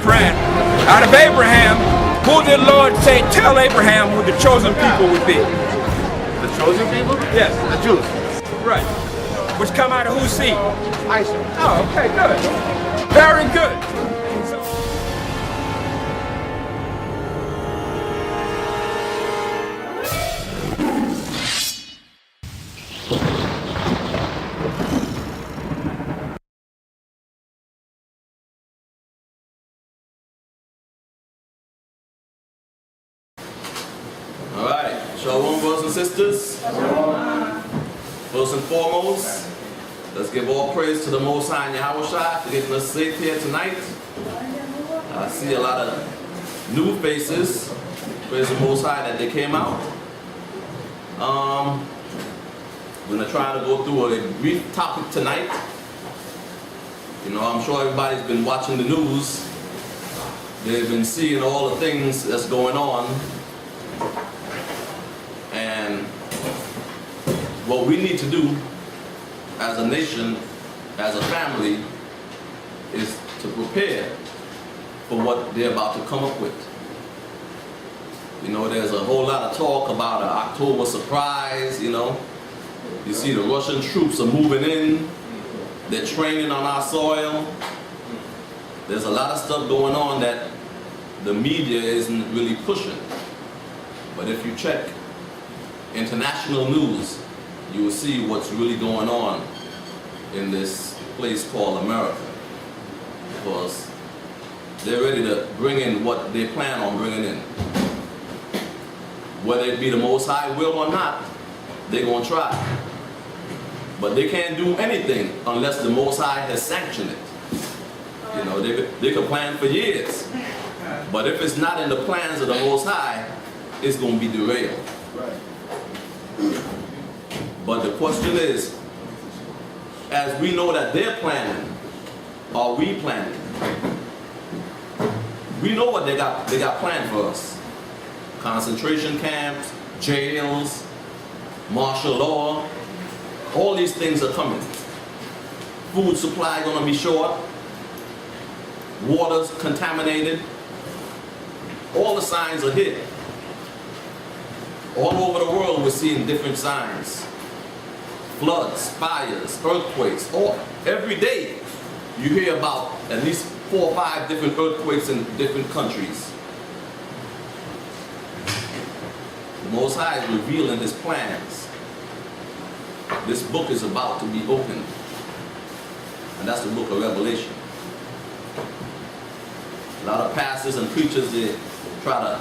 praying. Out of Abraham, who did the Lord say, tell Abraham who the chosen people would be? The chosen people? Yes. The Jews. Right. Which come out of whose seed? Isaac. Oh, okay, good. Very good. All right, shalom, brothers and sisters. First and foremost, let's give all praise to the Most High and Yahushua for getting us safe here tonight. I see a lot of new faces. Praise the Most High that they came out. We're going to try to go through a brief topic tonight. You know, I'm sure everybody's been watching the news. They've been seeing all the things that's going on. And what we need to do as a nation, as a family, is to prepare for what they're about to come up with. You know, there's a whole lot of talk about an October surprise, you know. You see the Russian troops are moving in. They're training on our soil. There's a lot of stuff going on that the media isn't really pushing. But if you check international news, you will see what's really going on in this place called America. Because they're ready to bring in what they plan on bringing in. Whether it be the Most High will or not, they're going to try. But they can't do anything unless the Most High has sanctioned it. You know, they could plan for years. But if it's not in the plans of the Most High, it's going to be derailed. But the question is, as we know that they're planning, are we planning? We know what they got planned for us. Concentration camps, jails, martial law, all these things are coming. Food supply gonna be short, water's contaminated, all the signs are here. All over the world we're seeing different signs. Floods, fires, earthquakes, every day you hear about at least 4 or 5 different earthquakes in different countries. The Most High is revealing His plans. This book is about to be opened, and that's the book of Revelation. A lot of pastors and preachers, they try to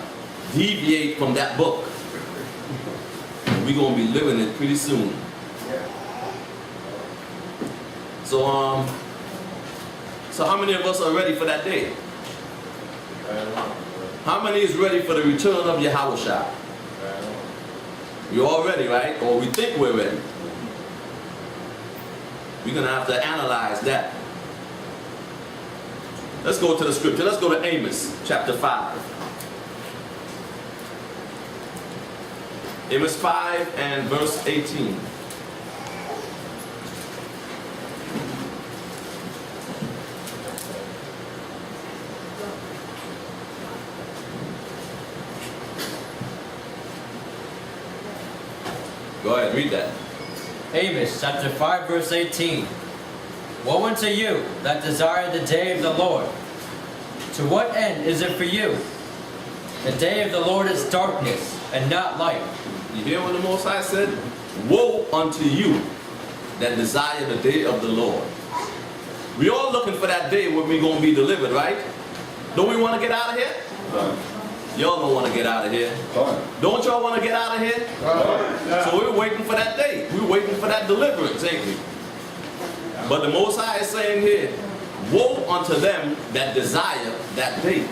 deviate from that book. We're going to be living it pretty soon. So how many of us are ready for that day? How many is ready for the return of Yahushua? We're all ready, right? Or we think we're ready. We're going to have to analyze that. Let's go to the scripture. Let's go to Amos chapter 5. Amos 5 and verse 18. Go ahead, read that. Amos chapter 5 verse 18. Woe unto you that desire the day of the Lord. To what end is it for you? The day of the Lord is darkness and not light. You hear what the Most High said? Woe unto you that desire the day of the Lord. We all looking for that day when we're going to be delivered, right? Don't we want to get out of here? Y'all don't want to get out of here. Don't y'all want to get out of here? So we're waiting for that day. We're waiting for that deliverance, ain't we? But the Most High is saying here, woe unto them that desire that day.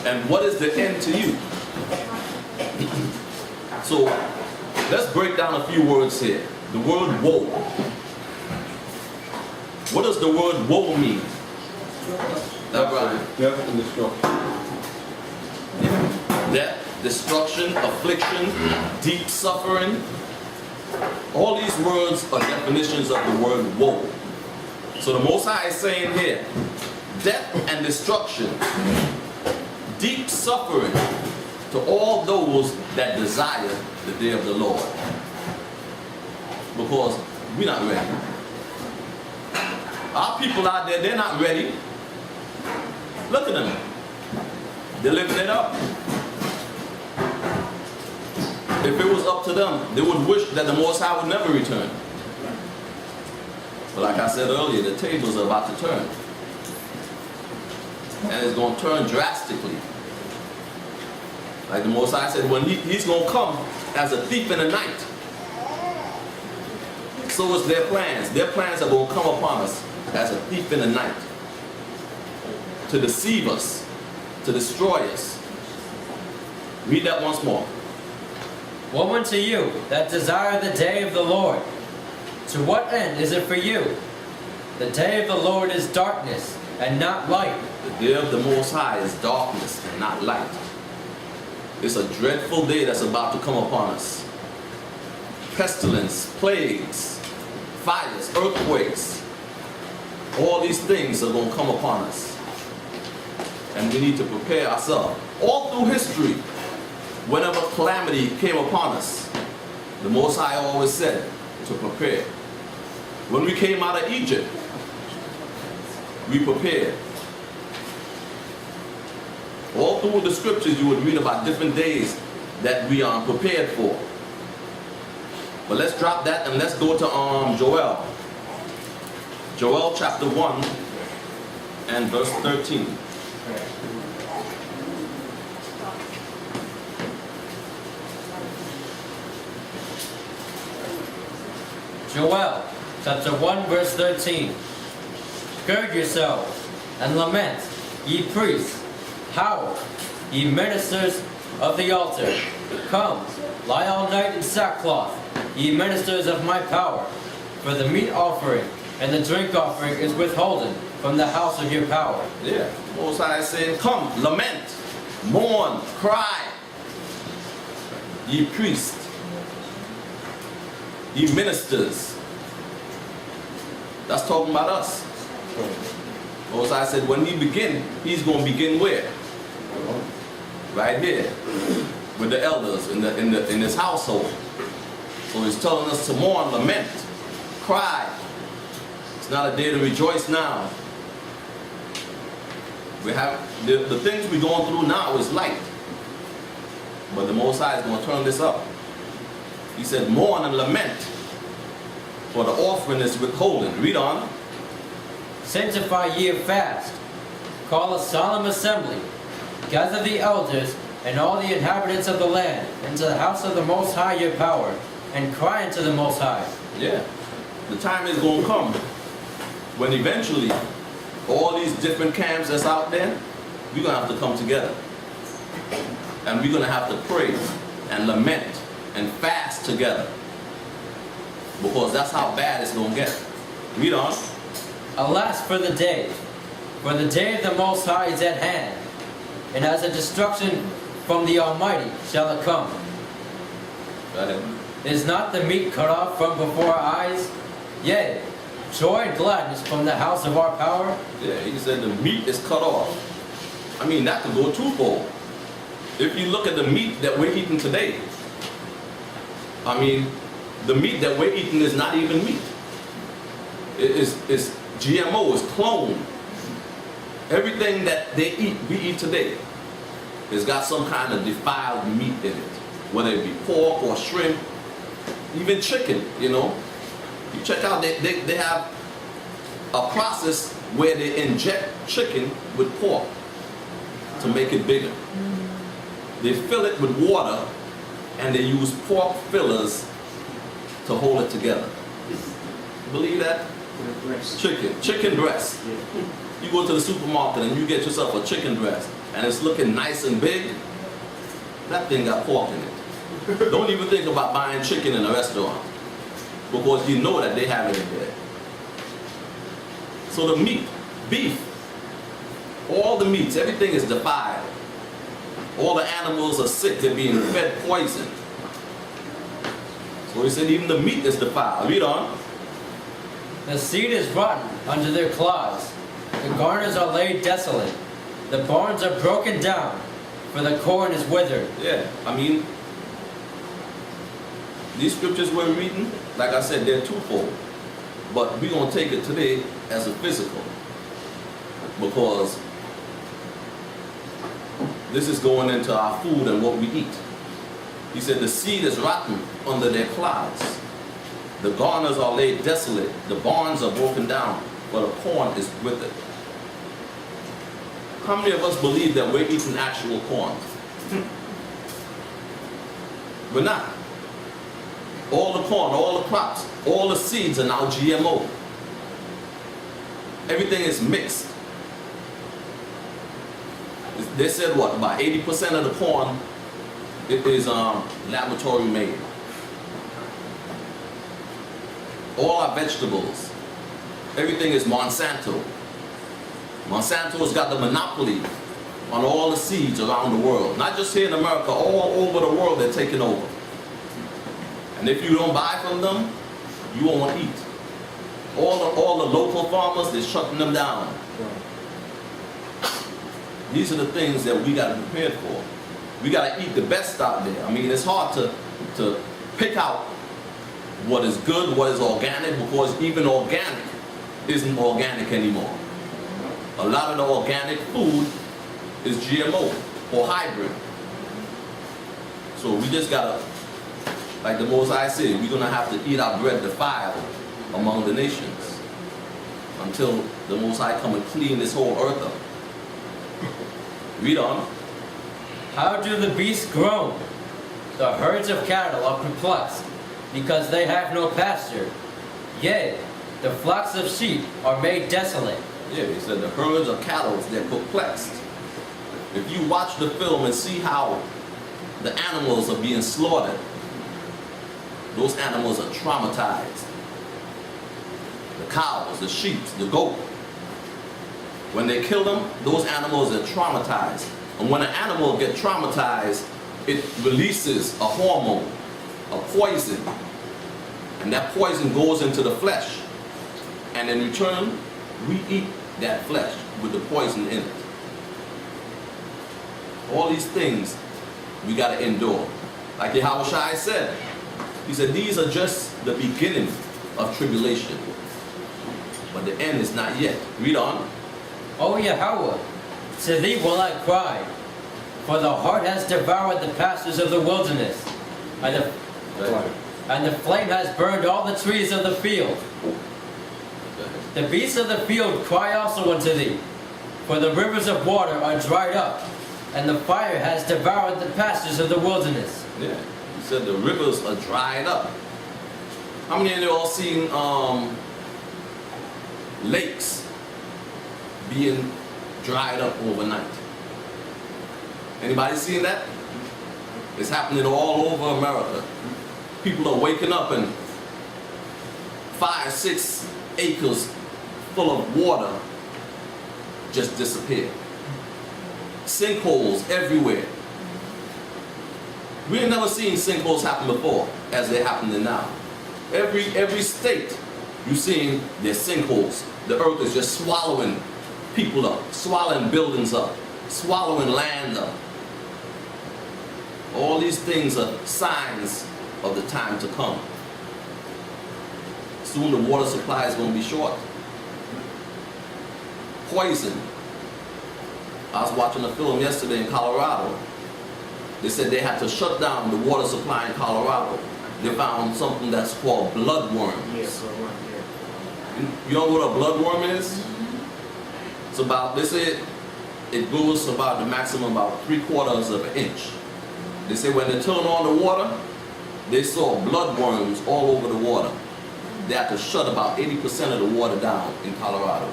And what is the end to you? So let's break down a few words here. The word woe. What does the word woe mean? That right? Death and destruction. Death, destruction, affliction, deep suffering. All these words are definitions of the word woe. So the Most High is saying here, death and destruction, deep suffering to all those that desire the day of the Lord. Because we're not ready. Our people out there, they're not ready. Look at them. They're living it up. If it was up to them, they would wish that the Most High would never return. But like I said earlier, the tables are about to turn. And it's going to turn drastically. Like the Most High said, when he's going to come as a thief in the night. So is their plans. Their plans are going to come upon us as a thief in the night. To deceive us. To destroy us. Read that once more. Woe unto you that desire the day of the Lord. To what end is it for you? The day of the Lord is darkness and not light. The day of the Most High is darkness and not light. It's a dreadful day that's about to come upon us. Pestilence, plagues, fires, earthquakes. All these things are going to come upon us. And we need to prepare ourselves. All through history, whenever calamity came upon us, the Most High always said to prepare. When we came out of Egypt, we prepared. All through the scriptures you would read about different days that we are prepared for. But let's drop that and let's go to Joel. Joel chapter 1 and verse 13. Joel chapter 1 verse 13. Gird yourselves and lament, ye priests. Howl, ye ministers of the altar. Come, lie all night in sackcloth, ye ministers of my power. For the meat offering and the drink offering is withholden from the house of your power. Yeah, Most High is saying, come, lament, mourn, cry, ye priests, ye ministers. That's talking about us. Most High said, when he begin, he's going to begin where? Right here, with the elders in his household. So he's telling us to mourn, lament, cry. It's not a day to rejoice now. We have the things we're going through now is light, but the Most High is going to turn this up. He said, mourn and lament, for the offering is withholden. Read on. Sanctify ye a fast, call a solemn assembly, gather the elders and all the inhabitants of the land into the house of the Most High your power, and cry unto the Most High. Yeah, the time is going to come when eventually all these different camps that's out there, we're going to have to come together. And we're going to have to pray and lament and fast together. Because that's how bad it's going to get. Read on. Alas for the day of the Most High is at hand, and as a destruction from the Almighty shall it come. Go ahead. Is not the meat cut off from before our eyes? Yea, joy and gladness from the house of our power? Yeah, he said the meat is cut off. I mean, that could go twofold. If you look at the meat that we're eating today, I mean, the meat that we're eating is not even meat. It's GMO, is cloned. Everything that they eat, we eat today, has got some kind of defiled meat in it. Whether it be pork or shrimp, even chicken, you know. You check out, they have a process where they inject chicken with pork to make it bigger. They fill it with water and they use pork fillers to hold it together. Believe that? Chicken breast. You go to the supermarket and you get yourself a chicken breast and it's looking nice and big. That thing got pork in it. Don't even think about buying chicken in a restaurant because you know that they have it in there. So the meat, beef, all the meats, everything is defiled. All the animals are sick, they're being fed poison. So he said even the meat is defiled. Read on. The seed is rotten under their claws. The The garners are laid desolate. The barns are broken down, for the corn is withered. Yeah, I mean, these scriptures we're reading, like I said, they're twofold. But we're going to take it today as a physical. Because this is going into our food and what we eat. He said the seed is rotten under their clods. The garners are laid desolate. The barns are broken down, but the corn is withered. How many of us believe that we're eating actual corn? We're not. All the corn, all the crops, all the seeds are now GMO. Everything is mixed. They said what, about 80% of the corn it is laboratory made. All our vegetables, everything is Monsanto. Monsanto's got the monopoly on all the seeds around the world. Not just here in America, all over the world they're taking over. And if you don't buy from them, you won't eat. All the local farmers, they're shutting them down. These are the things that we got to be prepared for. We got to eat the best out there. I mean, it's hard to pick out what is good, what is organic, because even organic isn't organic anymore. A lot of the organic food is GMO or hybrid. So we just got to, like the Most High said, we're going to have to eat our bread defiled among the nations until the Most High come and clean this whole earth up. Read on. How do the beasts groan? The herds of cattle are perplexed, because they have no pasture. Yea, the flocks of sheep are made desolate. Yeah, he said the herds of cattle, they're perplexed. If you watch the film and see how the animals are being slaughtered, those animals are traumatized. The cows, the sheep, the goat. When they kill them, those animals are traumatized. And when an animal gets traumatized, it releases a hormone, a poison. And that poison goes into the flesh. And in return, we eat that flesh with the poison in it. All these things we got to endure. Like Yahushua said, he said, these are just the beginning of tribulation. But the end is not yet. Read on. O Yahweh, to thee will I cry, for the heart has devoured the pastures of the wilderness, and the flame has burned all the trees of the field. The beasts of the field cry also unto thee, for the rivers of water are dried up, and the fire has devoured the pastures of the wilderness. Yeah, he said the rivers are dried up. How many of you all seen lakes being dried up overnight? Anybody seen that? It's happening all over America. People are waking up and 5-6 acres full of water just disappeared. Sinkholes everywhere. We ain't never seen sinkholes happen before as they're happening now. Every state you're seeing there's sinkholes. The earth is just swallowing people up, swallowing buildings up, swallowing land up. All these things are signs of the time to come. Soon the water supply is going to be short. Poison. I was watching a film yesterday in Colorado. They said they had to shut down the water supply in Colorado. They found something that's called bloodworms. Yes, You know what a bloodworm is? It's about, they say it goes about the maximum about 3/4 of an inch. They say when they turn on the water, they saw bloodworms all over the water. They had to shut about 80% of the water down in Colorado.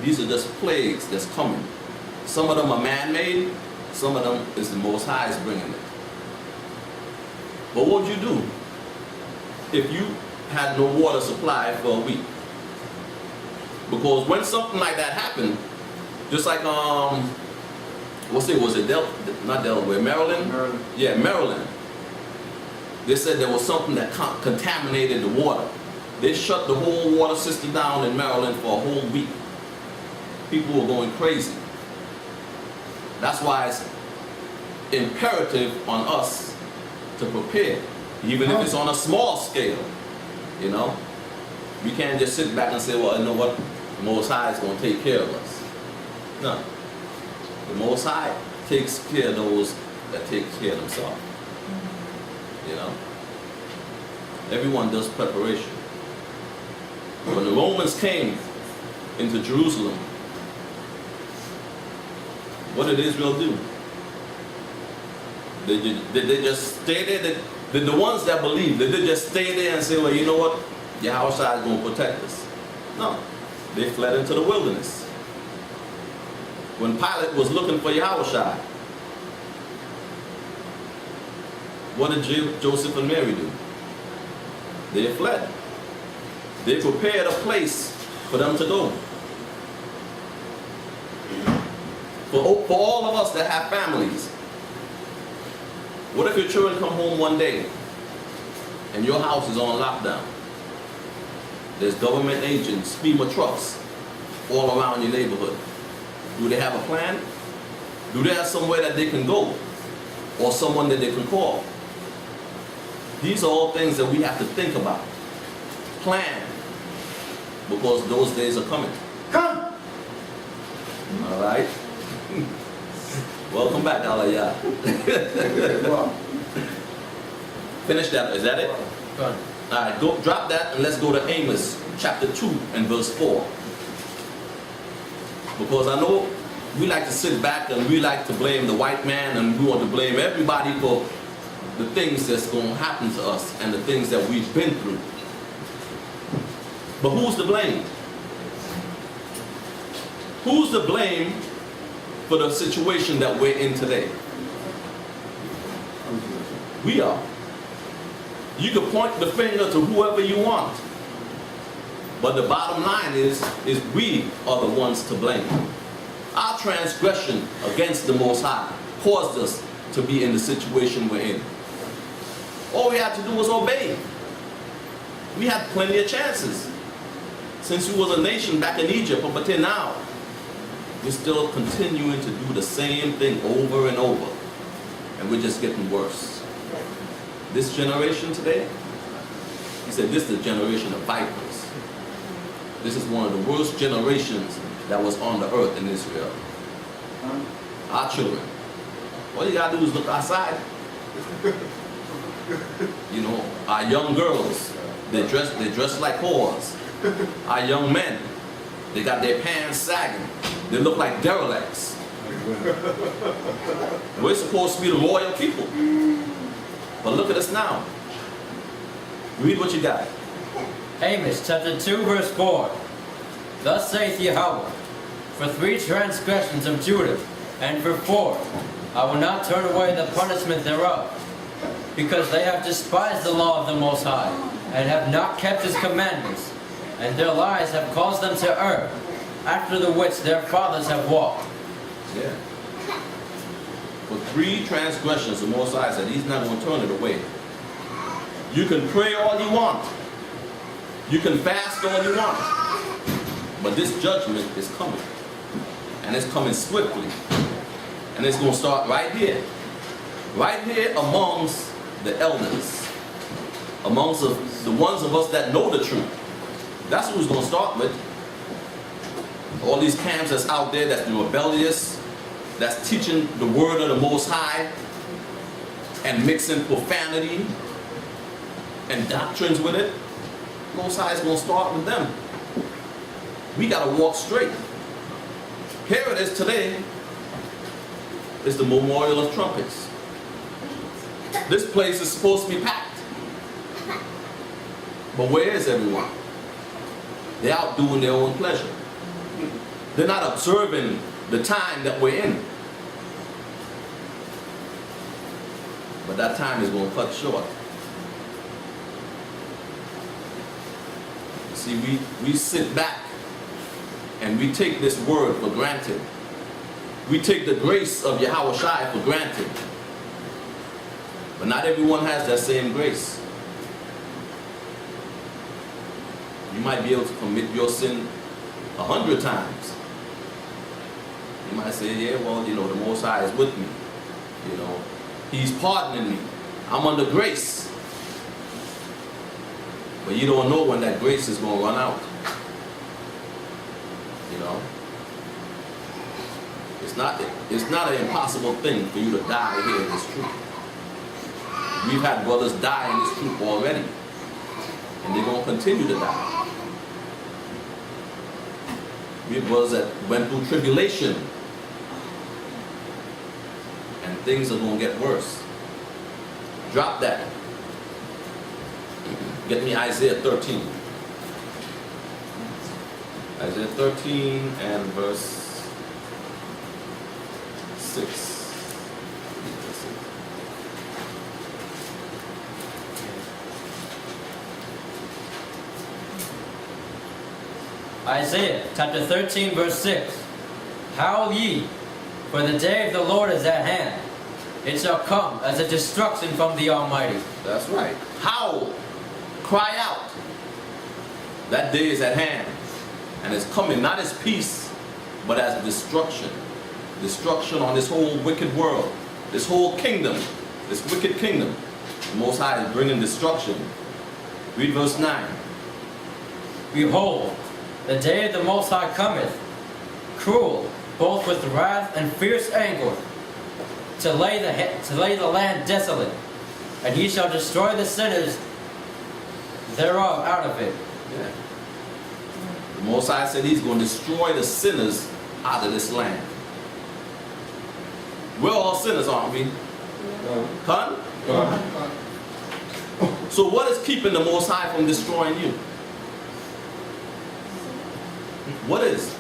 These are just plagues that's coming. Some of them are man-made, some of them is the Most High is bringing it. But what would you do if you had no water supply for a week? Because when something like that happened, just like was it not Delaware, Maryland? Maryland. Yeah, Maryland. They said there was something that contaminated the water. They shut the whole water system down in Maryland for a whole week. People were going crazy. That's why it's imperative on us to prepare, even if it's on a small scale. You know, we can't just sit back and say, well, you know what, the Most High is going to take care of us. No. The Most High takes care of those that take care of themselves. You know? Everyone does preparation. When the Romans came into Jerusalem, what did Israel do? Did they just stay there? Did the ones that believed, did they just stay there and say, well, you know what? Yahweh is going to protect us? No. They fled into the wilderness. When Pilate was looking for Yahushua, what did Joseph and Mary do? They fled. They prepared a place for them to go. For all of us that have families, what if your children come home one day and your house is on lockdown? There's government agents, FEMA trucks all around your neighborhood. Do they have a plan? Do they have somewhere that they can go? Or someone that they can call? These are all things that we have to think about. Plan. Because those days are coming. Come! All right? Welcome back, Aliyah. Finish that. Is that it? Go on. All right, drop that and let's go to Amos chapter 2 and verse 4. Because I know we like to sit back and we like to blame the white man and we want to blame everybody for the things that's going to happen to us and the things that we've been through. But who's to blame? Who's to blame for the situation that we're in today? We are. You can point the finger to whoever you want. But the bottom line is we are the ones to blame. Our transgression against the Most High caused us to be in the situation we're in. All we had to do was obey. We had plenty of chances. Since we was a nation back in Egypt up until now, we're still continuing to do the same thing over and over. And we're just getting worse. This generation today, he said this is the generation of vipers. This is one of the worst generations that was on the earth in Israel. Our children. All you gotta do is look outside. You know, our young girls, they dress like whores. Our young men, they got their pants sagging. They look like derelicts. We're supposed to be the loyal people. But look at us now. Read what you got. Amos chapter 2 verse 4. Thus saith Yahweh, for 3 transgressions of Judah, and for 4, I will not turn away the punishment thereof, because they have despised the law of the Most High, and have not kept his commandments, and their lies have caused them to err, after the which their fathers have walked. Yeah. For 3 transgressions, the Most High said he's not going to turn it away. You can pray all you want. You can fast all you want. But this judgment is coming. And it's coming swiftly. And it's going to start right here. Right here amongst the elders. Amongst the ones of us that know the truth. That's who it's going to start with. All these camps that's out there that's rebellious, that's teaching the word of the Most High and mixing profanity and doctrines with it. Most High is going to start with them. We got to walk straight. Here it is today. It's the Memorial of Trumpets. This place is supposed to be packed. But where is everyone? They're out doing their own pleasure. They're not observing the time that we're in. But that time is going to cut short. See, we sit back and we take this word for granted. We take the grace of Yahweh Shai for granted. But not everyone has that same grace. You might be able to commit your sin 100 times. You might say, yeah, well, you know, the Most High is with me. You know, He's pardoning me. I'm under grace. But you don't know when that grace is going to run out. You know? It's not an impossible thing for you to die here in this truth. We've had brothers die in this truth already. And they're going to continue to die. We have brothers that went through tribulation. And things are going to get worse. Drop that. Get me Isaiah 13. Isaiah 13 and verse 6. Isaiah chapter 13 verse 6. Howl ye, for the day of the Lord is at hand. It shall come as a destruction from the Almighty. That's right. Howl. Cry out. That day is at hand. And it's coming not as peace, but as destruction. Destruction on this whole wicked world. This whole kingdom. This wicked kingdom. The Most High is bringing destruction. Read verse 9. Behold, the day of the Most High cometh, cruel, both with wrath and fierce anger, to lay the land desolate, and he shall destroy the sinners thereof out of it. Yeah. The Most High said He's going to destroy the sinners out of this land. We're all sinners, aren't we? Huh? So what is keeping the Most High from destroying you? What is?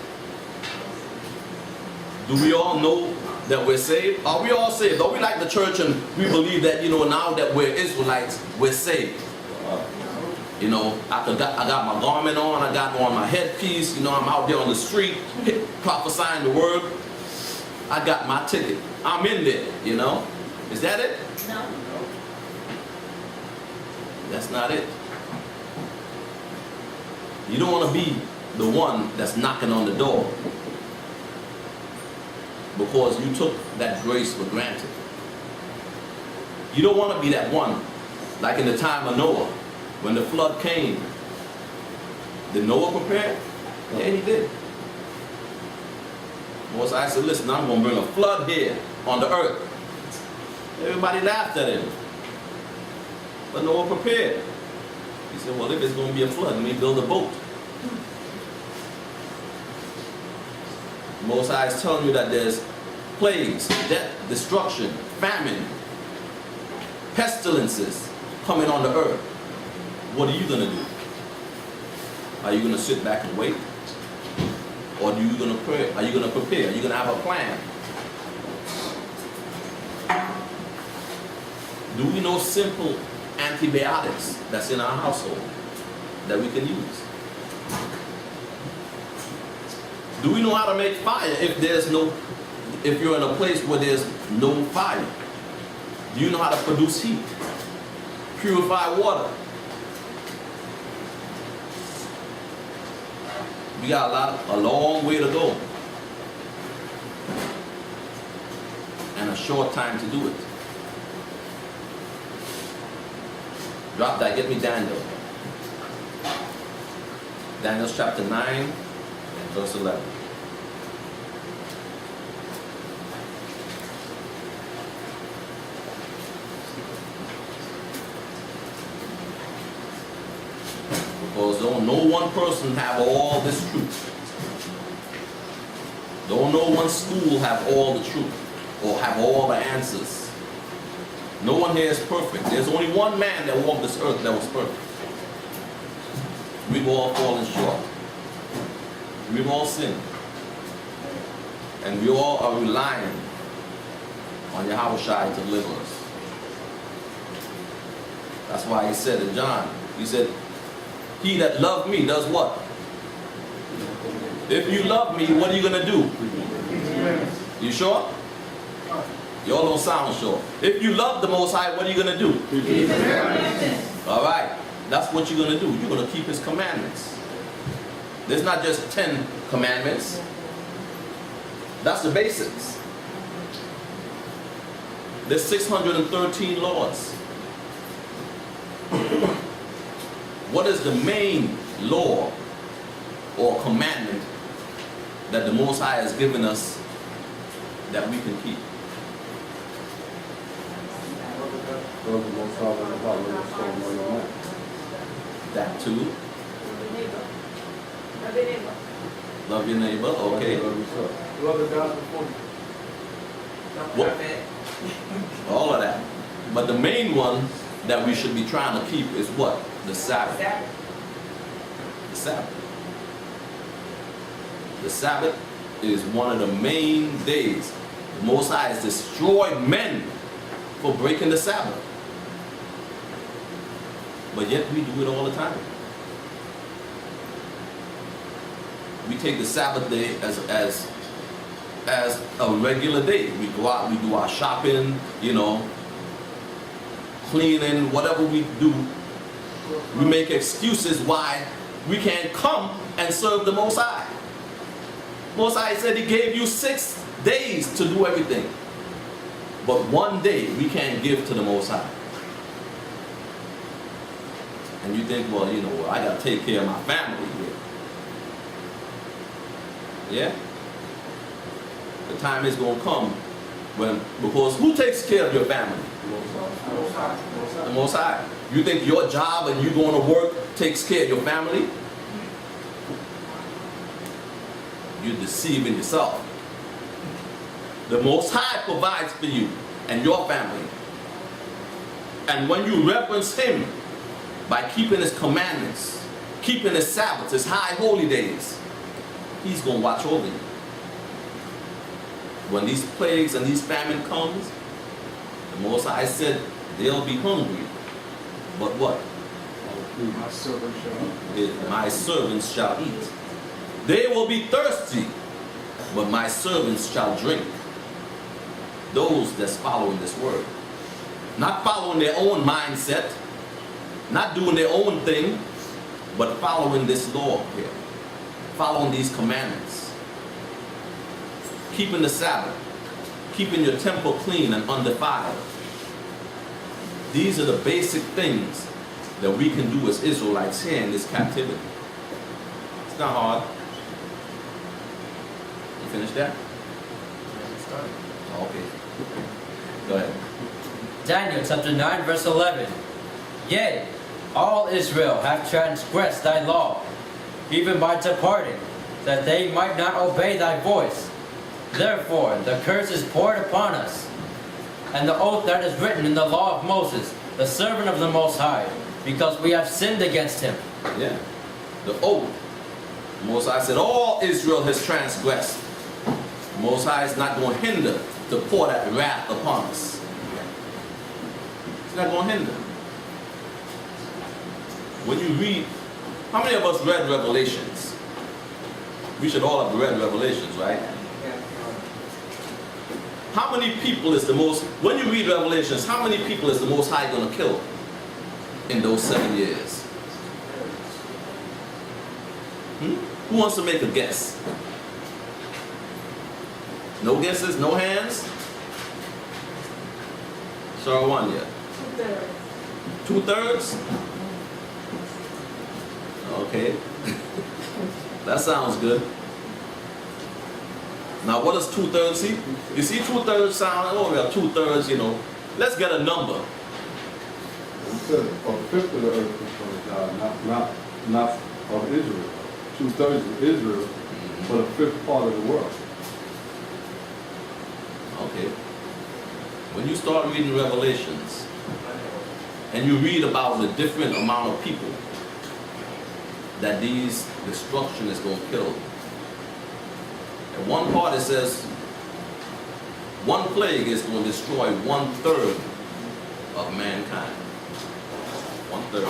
Do we all know that we're saved? Are we all saved? Are we like the church and we believe that, you know, now that we're Israelites, we're saved? You know, I got my garment on, I got on my headpiece, you know, I'm out there on the street prophesying the word. I got my ticket. I'm in there, you know. Is that it? No. That's not it. You don't want to be the one that's knocking on the door because you took that grace for granted. You don't want to be that one like in the time of Noah when the flood came. Did Noah prepare? Yeah, he did. Moses, I said, listen, I'm going to bring a flood here on the earth. Everybody laughed at him. But Noah prepared. He said, well, if it's going to be a flood, let me build a boat. Most High is telling you that there's plagues, death, destruction, famine, pestilences coming on the earth. What are you going to do? Are you going to sit back and wait? Or are you going to pray? Are you going to prepare? Are you going to have a plan? Do we know simple antibiotics that's in our household that we can use? Do we know how to make fire if you're in a place where there's no fire? Do you know how to produce heat? Purify water? We got a long way to go. And a short time to do it. Drop that, get me Daniel. Daniel chapter 9 and verse 11. Because don't no one person have all this truth. Don't no one school have all the truth or have all the answers. No one here is perfect. There's only one man that walked this earth that was perfect. We've all fallen short. We've all sinned. And we all are relying on Yahushua to deliver us. That's why he said in John, he said, he that loved me does what? If you love me, what are you going to do? You sure? Y'all don't sound sure. If you love the Most High, what are you going to do? All right. That's what you're going to do. You're going to keep His commandments. There's not just 10 commandments. That's the basics. There's 613 laws. What is the main law or commandment that the Most High has given us that we can keep? Love the Most High with your heart, with your soul, and with your mind. That too. Love your neighbor, okay. Love yourself. Love the God before you. What? All of that. But the main one that we should be trying to keep is what? The Sabbath. The Sabbath. The Sabbath is one of the main days. The Most High has destroyed men for breaking the Sabbath. But yet we do it all the time. We take the Sabbath day as a regular day. We go out, we do our shopping, you know, cleaning, whatever we do. We make excuses why we can't come and serve the Most High. Most High said He gave you 6 days to do everything. But one day we can't give to the Most High. And you think, well, you know, I got to take care of my family here. Yeah? The time is going to come because who takes care of your family? The Most High. You think your job and you going to work takes care of your family? You're deceiving yourself. The Most High provides for you and your family. And when you reverence Him by keeping His commandments, keeping His Sabbaths, His high holy days, He's going to watch over you. When these plagues and these famine comes, the Most High said they'll be hungry. But what? My servant shall eat. My servants shall eat. They will be thirsty, but my servants shall drink. Those that's following this word. Not following their own mindset, not doing their own thing, but following this law here. Following these commandments. Keeping the Sabbath. Keeping your temple clean and undefiled. These are the basic things that we can do as Israelites here in this captivity. It's not hard. You finished that? Okay. Go ahead. Daniel chapter 9 verse 11. Yea, all Israel have transgressed thy law, even by departing, that they might not obey thy voice. Therefore the curse is poured upon us, and the oath that is written in the law of Moses, the servant of the Most High, because we have sinned against him. Yeah. The oath. Most High said all Israel has transgressed. Most High is not going to hinder to pour that wrath upon us. It's not going to hinder. When you read, how many of us read Revelations? We should all have read Revelations, right? How many people is the most, when you read Revelations, how many people is the Most High going to kill in those 7 years? Who wants to make a guess? No guesses? No hands? Sure, one yet. 2/3? Okay. That sounds good. Now, what does 2/3 see? You see 2/3 sound, oh, we have 2/3, you know. Let's get a number. He said a fifth of the earth was going to die, not of Israel. 2/3 of Israel, but a fifth part of the world. Okay. When you start reading Revelations, and you read about the different amount of people that these destruction is going to kill. At one part it says, one plague is going to destroy 1/3 of mankind. 1/3.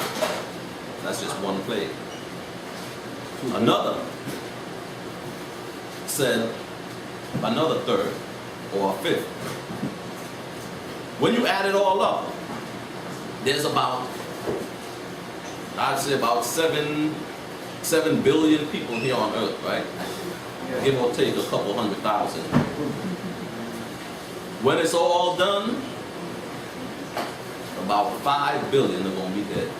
That's just one plague. Another said another third or a fifth. When you add it all up, there's about, I'd say about 7 billion people here on earth, right? give or take a couple 100,000. When it's all done, about 5 billion are going to be dead.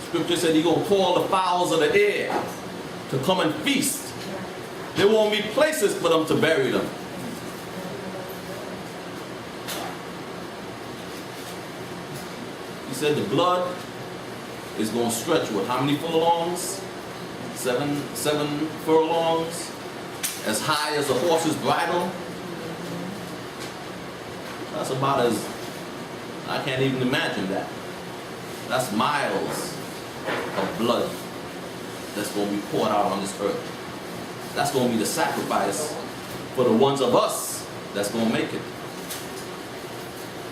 Scripture said he's going to call the fowls of the air to come and feast. There won't be places for them to bury them. He said the blood is going to stretch with how many furlongs? Seven furlongs, as high as a horse's bridle. That's about as, I can't even imagine that. That's miles of blood that's going to be poured out on this earth. That's going to be the sacrifice for the ones of us that's going to make it.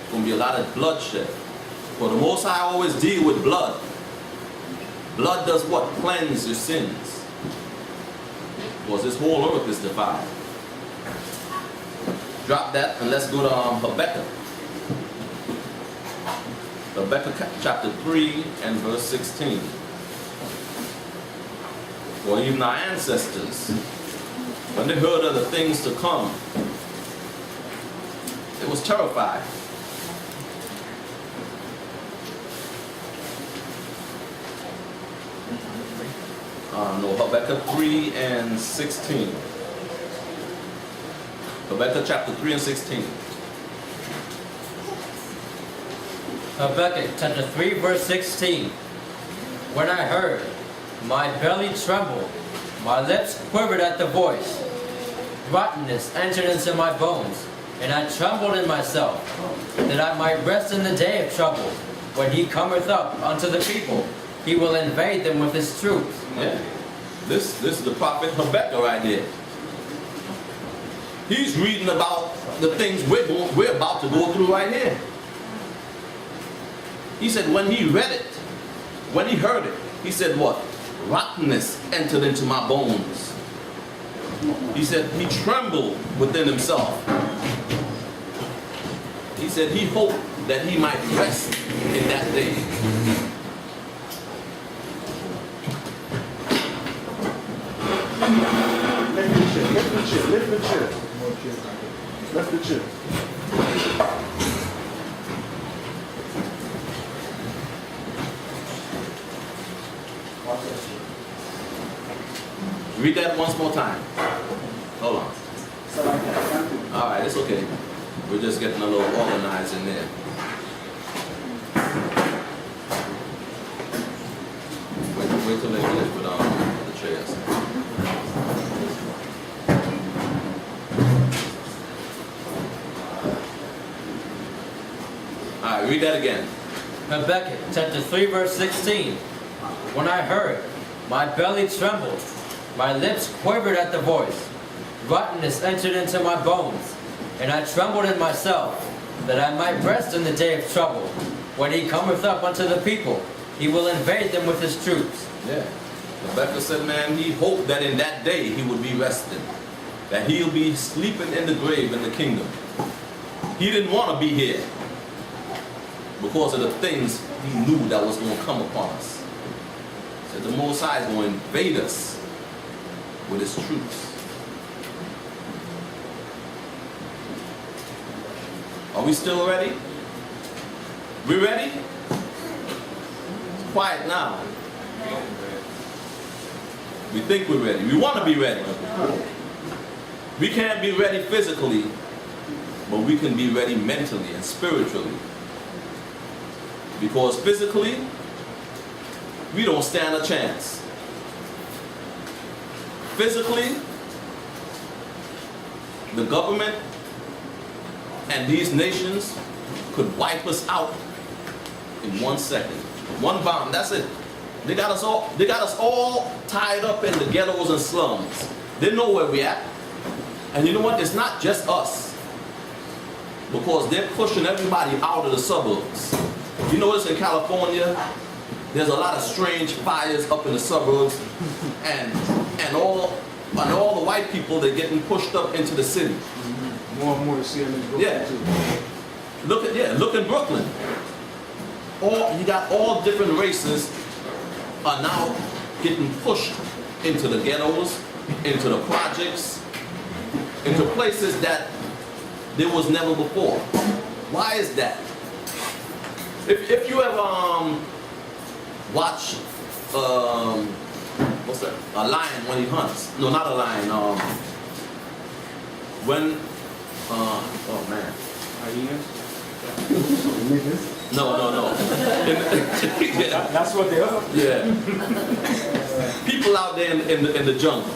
It's going to be a lot of bloodshed. For the Most High always deal with blood. Blood does what? Cleanse your sins. Because this whole earth is defiled. Drop that and let's go to Habakkuk. Habakkuk chapter 3 and verse 16. For even our ancestors, when they heard of the things to come, they was terrified. Habakkuk 3 and 16. Habakkuk chapter 3 and 16. Habakkuk chapter 3 verse 16. When I heard, my belly trembled, my lips quivered at the voice. Rottenness entered into my bones, and I trembled in myself, that I might rest in the day of trouble. When he cometh up unto the people, he will invade them with his troops. Yeah. This is the prophet Habakkuk right there. He's reading about the things we're about to go through right here. He said when he read it, when he heard it, he said what? Rottenness entered into my bones. He said he trembled within himself. He said he hoped that he might rest in that day. Lift the chair. Lift the chair. Read that once more time. Hold on. All right, it's okay. We're just getting a little organized in there. Wait till they finish with the chairs. All right, read that again. Habakkuk chapter 3 verse 16. When I heard, my belly trembled, my lips quivered at the voice. Rottenness entered into my bones, and I trembled in myself, that I might rest in the day of trouble. When he cometh up unto the people, he will invade them with his troops. Yeah. Habakkuk said, man, he hoped that in that day he would be rested. That he'll be sleeping in the grave in the kingdom. He didn't want to be here because of the things he knew that was going to come upon us. He said the Most High is going to invade us with his troops. Are we still ready? We ready? It's quiet now. We think we're ready. We want to be ready. We can't be ready physically, but we can be ready mentally and spiritually. Because physically, we don't stand a chance. Physically, the government and these nations could wipe us out in 1 second. One bomb, that's it. They got us all tied up in the ghettos and slums. They know where we're at. And you know what? It's not just us. Because they're pushing everybody out of the suburbs. You notice in California, there's a lot of strange fires up in the suburbs, and all the white people, they're getting pushed up into the city. More and more to see them in Brooklyn Yeah. too. Look in Brooklyn. You got all different races are now getting pushed into the ghettos, into the projects, into places that there was never before. Why is that? If you ever watch what's that? A lion when he hunts. No, not a lion. Oh man. Hyenas? No. Yeah. That's what they are. Yeah. People out there in the jungle,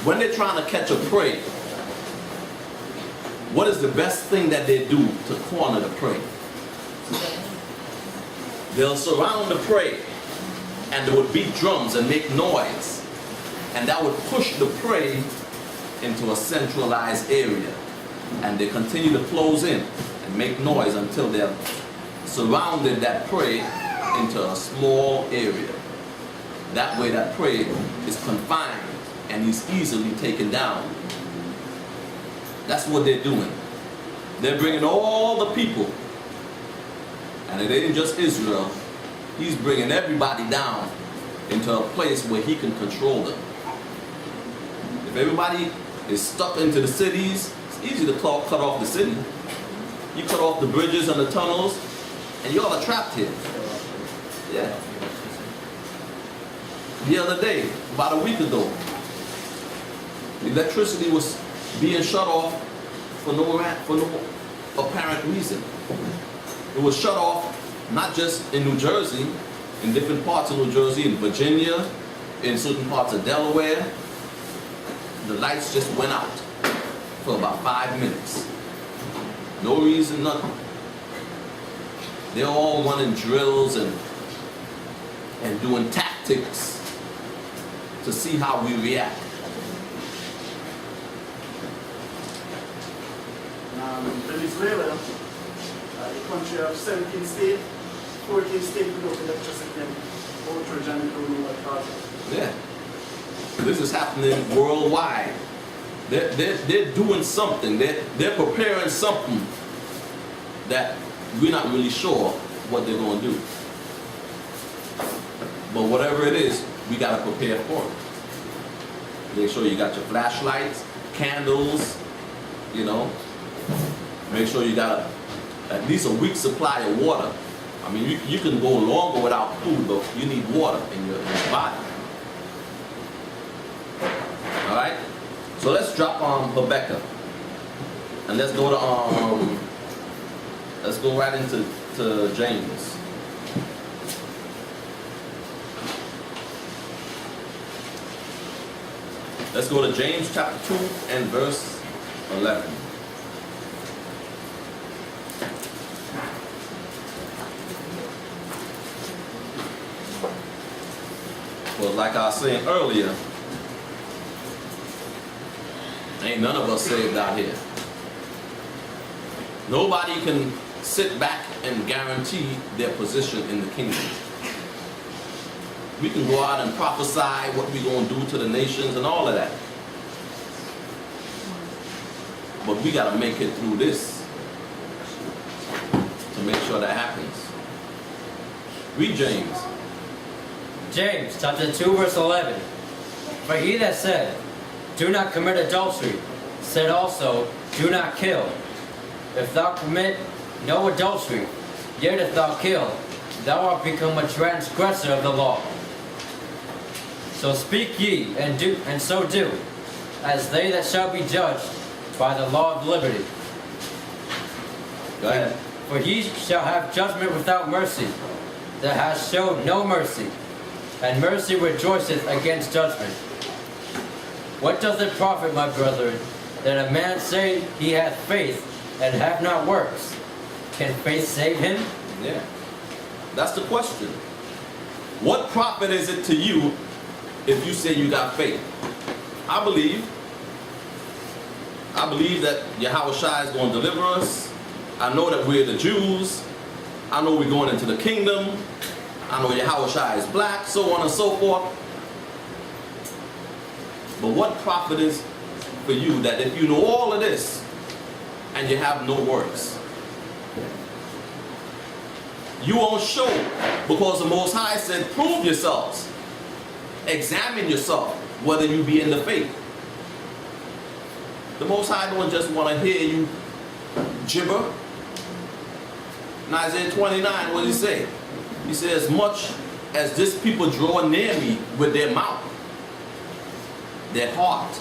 when they're trying to catch a prey, what is the best thing that they do to corner the prey? They'll surround the prey and they would beat drums and make noise. And that would push the prey into a centralized area. And they continue to close in and make noise until they've surrounded that prey into a small area. That way that prey is confined and he's easily taken down. That's what they're doing. They're bringing all the people. And it ain't just Israel. He's bringing everybody down into a place where he can control them. If everybody is stuck into the cities, it's easy to cut off the city. You cut off the bridges and the tunnels, and y'all are trapped here. Yeah. The other day, about a week ago, electricity was being shut off for no apparent reason. It was shut off not just in New Jersey, in different parts of New Jersey, in Virginia, in certain parts of Delaware. The lights just went out for about 5 minutes. No reason, nothing. They're all running drills and doing tactics to see how we react. Venezuela, the country of 17 states, 14 states without electricity and outrage and they don't know what caused it. Yeah. This is happening worldwide. They're doing something. They're preparing something that we're not really sure what they're going to do. But whatever it is, we got to prepare for it. Make sure you got your flashlights, candles, you know. Make sure you got at least a week's supply of water. I mean, you can go longer without food, but you need water in your body. All right? So let's drop Habakkuk. And let's go to let's go right into James. Let's go to James chapter 2 and verse 11. Well, like I was saying earlier, ain't none of us saved out here. Nobody can sit back and guarantee their position in the kingdom. We can go out and prophesy what we're going to do to the nations and all of that. But we got to make it through this to make sure that happens. Read James. James chapter 2 verse 11. For he that said, do not commit adultery, said also, do not kill. If thou commit no adultery, yet if thou kill, thou art become a transgressor of the law. So speak ye, and do, and so do, as they that shall be judged by the law of liberty. Go ahead. For he shall have judgment without mercy, that hath showed no mercy, and mercy rejoiceth against judgment. What doth it profit, my brethren, that a man say he hath faith, and have not works? Can faith save him? Yeah. That's the question. What profit is it to you if you say you got faith? I believe that Yahweh Shai is going to deliver us. I know that we're the Jews. I know we're going into the kingdom. I know Yahweh Shai is black, so on and so forth. But what profit is for you that if you know all of this and you have no works? You won't show, because the Most High said, prove yourselves. examine yourself whether you be in the faith. The Most High don't just want to hear you gibber. In Isaiah 29, what does he say? He says, much as this people draw near me with their mouth, their heart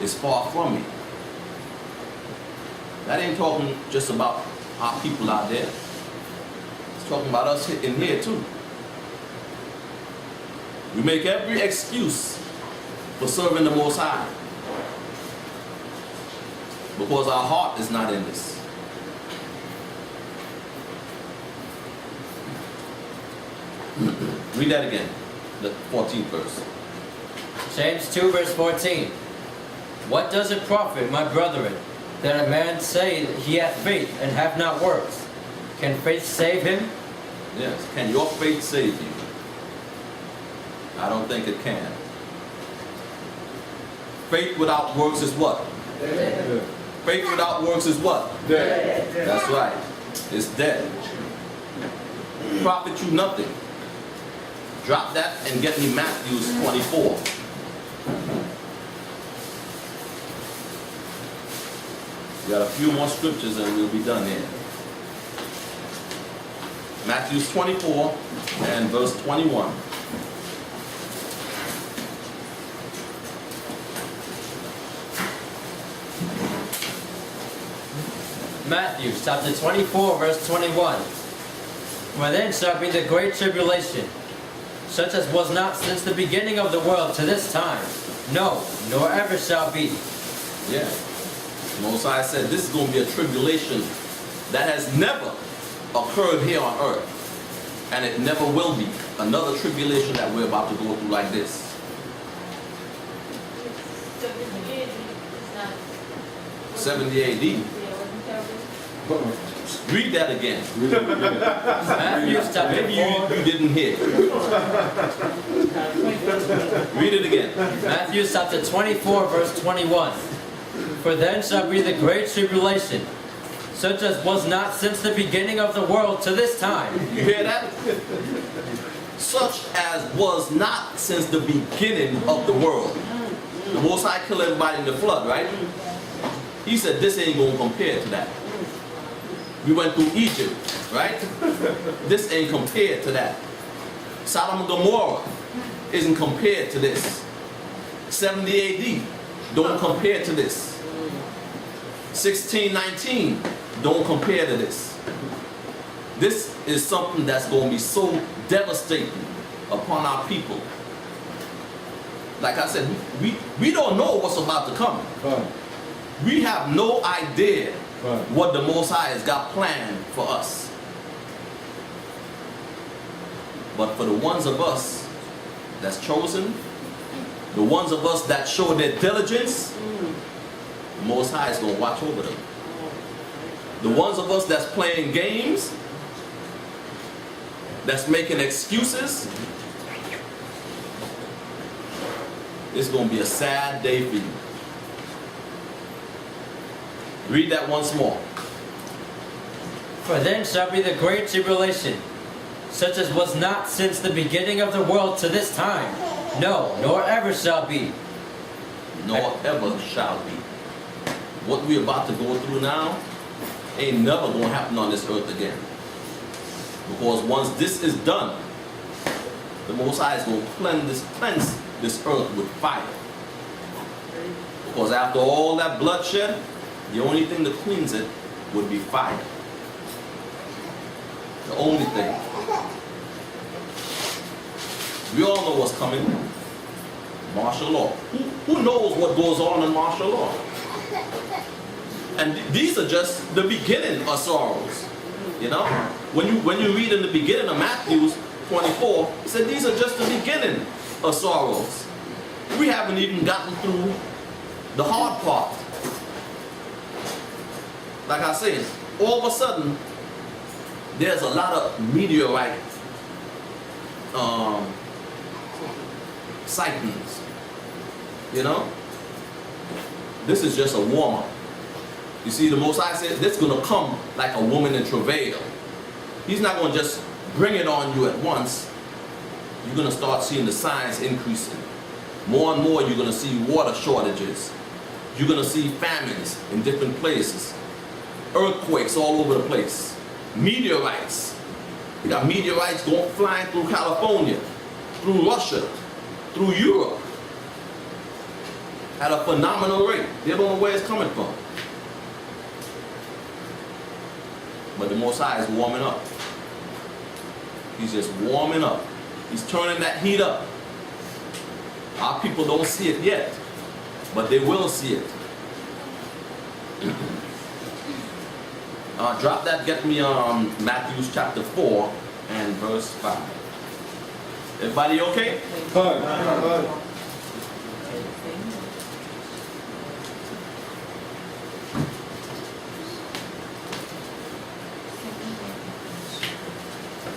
is far from me. That ain't talking just about our people out there. It's talking about us in here too. We make every excuse for serving the Most High because our heart is not in this. Read that again, the 14th verse. James 2 verse 14. What does it profit, my brethren, that a man say that he hath faith and have not works? Can faith save him? Yes. Can your faith save you? I don't think it can. Faith without works is what? Yeah. Faith without works is what? Dead. That's right. It's dead. Profit you nothing. Drop that and get me Matthew 24. We got a few more scriptures and we'll be done here. Matthew 24 and verse 21. Matthew chapter 24 verse 21. For then shall be the great tribulation, such as was not since the beginning of the world to this time, no, nor ever shall be. Yeah. Mosiah said this is going to be a tribulation that has never occurred here on earth. And it never will be. Another tribulation that we're about to go through like this. So the beginning is not 70 AD. Read that again. Matthew chapter Maybe 4. you didn't hear. Read it again. Matthew chapter 24 verse 21. For then shall be the great tribulation, such as was not since the beginning of the world to this time. You hear that? Such as was not since the beginning of the world. The Most High killed everybody in the flood, right? He said this ain't going to compare to that. We went through Egypt, right? This ain't compared to that. Sodom and Gomorrah isn't compared to this. 70 AD don't compare to this. 1619 don't compare to this. This is something that's going to be so devastating upon our people. Like I said, we don't know what's about to come. Right. We have no idea Right. what the Most High has got planned for us. But for the ones of us that's chosen, the ones of us that show their diligence, the Most High is going to watch over them. The ones of us that's playing games, that's making excuses, it's going to be a sad day for you. Read that once more. For then shall be the great tribulation, such as was not since the beginning of the world to this time, no, nor ever shall be. Nor ever shall be. What we're about to go through now ain't never going to happen on this earth again. Because once this is done, the Most High is going to cleanse this earth with fire. Because after all that bloodshed, the only thing to cleanse it would be fire. The only thing. We all know what's coming. Martial law. Who knows what goes on in martial law? And these are just the beginning of sorrows. You know? When you read in the beginning of Matthew 24, it said these are just the beginning of sorrows. We haven't even gotten through the hard part. Like I said, all of a sudden, there's a lot of meteorite sightings. You know? This is just a warm-up. You see, the Most High said this is going to come like a woman in travail. He's not going to just bring it on you at once. you're going to start seeing the signs increasing. More and more, you're going to see water shortages. You're going to see famines in different places. Earthquakes all over the place. Meteorites. You got meteorites going flying through California, through Russia, through Europe at a phenomenal rate. They don't know where it's coming from. But the Most High is warming up. He's just warming up. He's turning that heat up. Our people don't see it yet, but they will see it. Drop that, get me Matthew chapter 4 and verse 5. Everybody okay?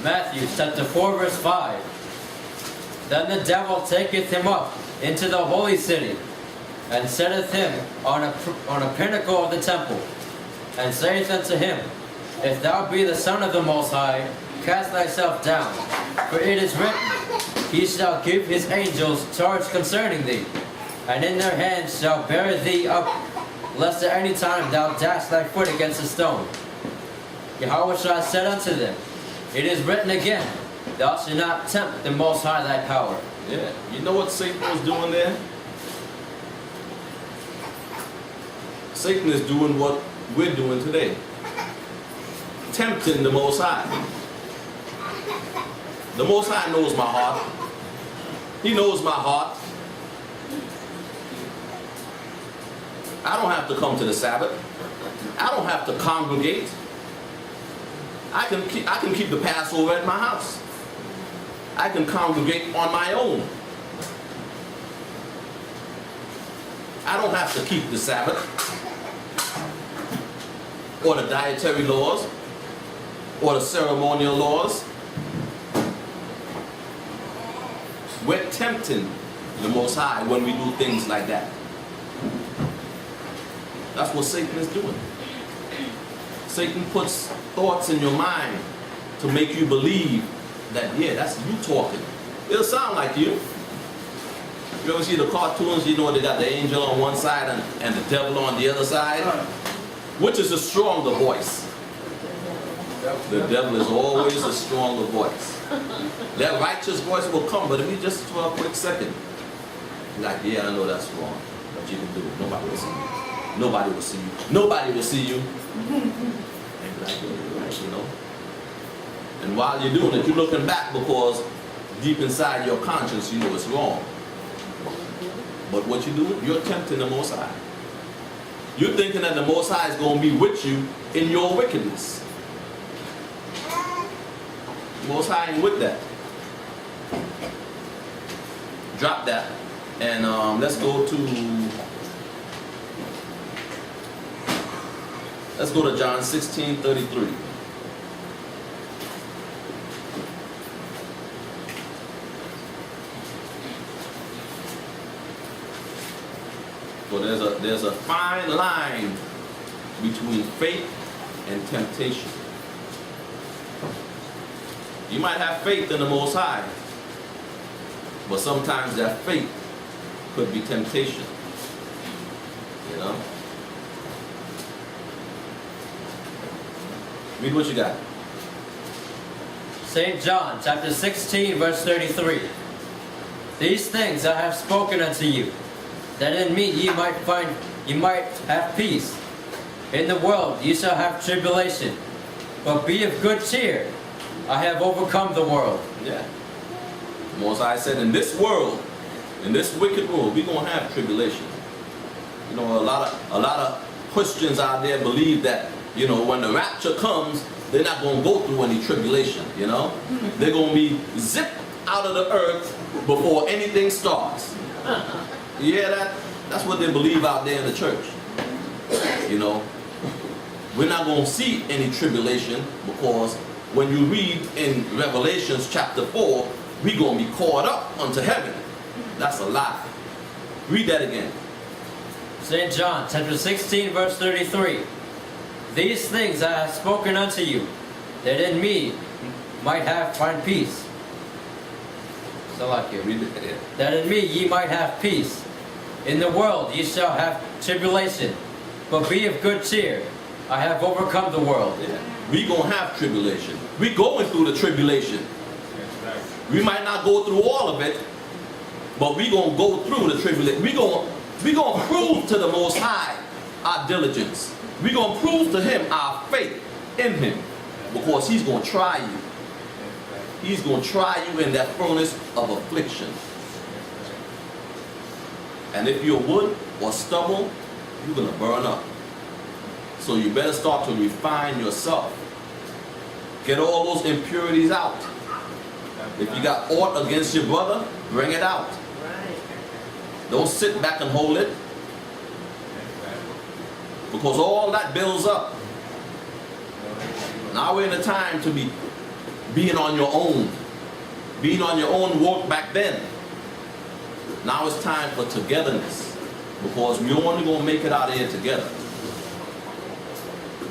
Matthew chapter 4 verse 5. Then the devil taketh him up into the holy city, and setteth him on a pinnacle of the temple, and saith unto him, If thou be the Son of the Most High, cast thyself down. For it is written, He shall give his angels charge concerning thee, and in their hands shall bear thee up, lest at any time thou dash thy foot against a stone. Yahweh shall said unto them, It is written again, Thou shalt not tempt the Most High thy power. Yeah. You know what Satan was doing there? Satan is doing what we're doing today. Tempting the Most High. The Most High knows my heart. He knows my heart. I don't have to come to the Sabbath. I don't have to congregate. I can keep the Passover at my house. I can congregate on my own. I don't have to keep the Sabbath or the dietary laws or the ceremonial laws. We're tempting the Most High when we do things like that. That's what Satan is doing. Satan puts thoughts in your mind to make you believe that, yeah, that's you talking. It'll sound like you. You ever see the cartoons, you know, they got the angel on one side and the devil on the other side? Which is a stronger voice? The devil is always a stronger voice. That righteous voice will come, but if you just for a quick second, you're like, yeah, I know that's wrong, but you can do it. Nobody will see you. Nobody will see you. Nobody will see you. And like, you're right, you know. And while you're doing it, you're looking back because deep inside your conscience, you know it's wrong. But what you do, you're tempting the Most High. You're thinking that the Most High is going to be with you in your wickedness. The Most High ain't with that. Drop that. And let's go to John 16:33. So there's a fine line between faith and temptation. You might have faith in the Most High, but sometimes that faith could be temptation. You know? Read what you got. St. John chapter 16 verse 33. These things I have spoken unto you, that in me ye might have peace. In the world ye shall have tribulation, but be of good cheer. I have overcome the world. Yeah. Most High said, in this world, in this wicked world, we're gonna have tribulation. You know, a lot of Christians out there believe that, you know, when the rapture comes, they're not gonna go through any tribulation. You know, they're gonna be zipped out of the earth before anything starts. Yeah, that's what they believe out there in the church. You know, we're not going to see any tribulation because when you read in Revelations chapter 4, we're going to be caught up unto heaven. That's a lie. Read that again. St. John chapter 16 verse 33. These things I have spoken unto you, that in me might find peace. Salakia. Read it. Yeah. That in me ye might have peace. In the world ye shall have tribulation, but be of good cheer. I have overcome the world. Yeah. We gonna have tribulation. We going through the tribulation. We might not go through all of it, but we gonna go through the tribulation. We gonna prove to the Most High our diligence. We gonna prove to Him our faith in Him, because He's gonna try you. He's gonna try you in that furnace of affliction. And if you're wood or stubble, you're gonna burn up. So you better start to refine yourself. Get all those impurities out. If you got aught against your brother, bring it out. Don't sit back and hold it. Because all that builds up. Now we're in a time to be being on your own. Being on your own work back then. Now it's time for togetherness. Because we're only going to make it out of here together.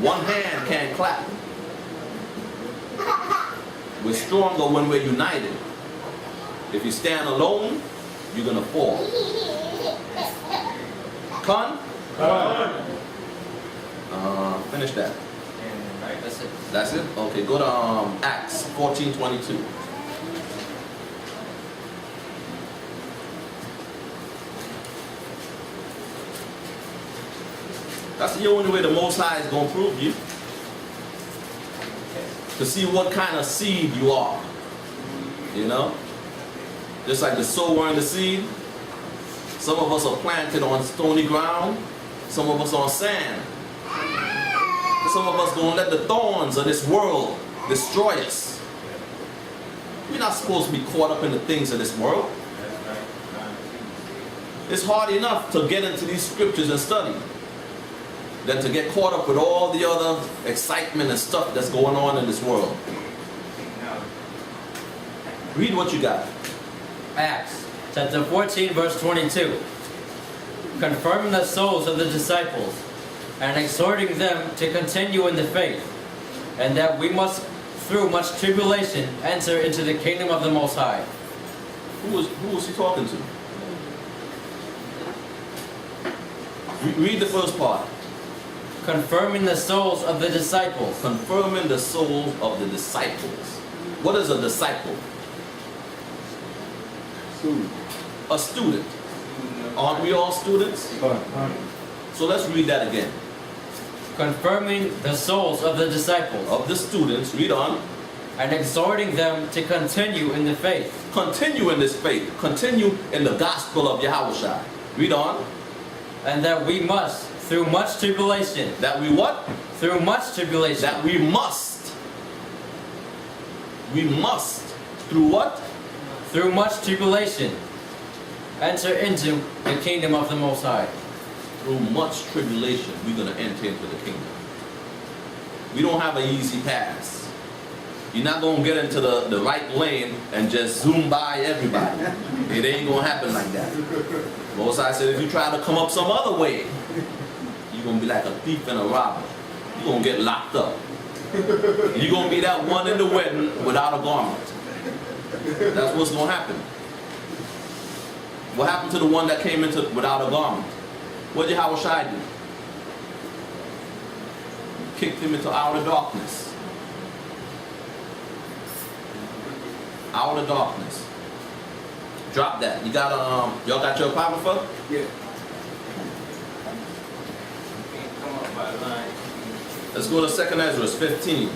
One hand can't clap. We're stronger when we're united. If you stand alone, you're going to fall. Con? Finish that. Right, that's it. That's it? Okay, go to Acts 14:22. That's the only way the Most High is going to prove you. To see what kind of seed you are. You know? Just like the sower and the seed. Some of us are planted on stony ground. Some of us on sand. Some of us don't let the thorns of this world destroy us. We're not supposed to be caught up in the things of this world. It's hard enough to get into these scriptures and study than to get caught up with all the other excitement and stuff that's going on in this world. Read what you got. Acts chapter 14 verse 22. Confirming the souls of the disciples and exhorting them to continue in the faith, and that we must through much tribulation enter into the kingdom of the Most High. Who was he talking to? Read the first part. Confirming the souls of the disciples. Confirming the souls of the disciples. What is a disciple? Student. A student. Aren't we all students? So let's read that again. Confirming the souls of the disciples. Of the students, read on. And exhorting them to continue in the faith. Continue in this faith. Continue in the gospel of Yahushua. Read on. And that we must, through much tribulation. That we what? Through much tribulation. That we must. We must. Through what? Through much tribulation. Enter into the kingdom of the Most High. Through much tribulation, we're going to enter into the kingdom. We don't have an easy pass. You're not going to get into the right lane and just zoom by everybody. It ain't going to happen like that. Most High said if you try to come up some other way, you're going to be like a thief and a robber. You're going to get locked up. You're going to be that one in the wedding without a garment. That's what's going to happen. What happened to the one that came into without a garment? What did Yahushua do? Kicked him into outer darkness. Outer darkness. Drop that. You got y'all got your apocrypha? Yeah. Let's go to 2nd Ezra 15.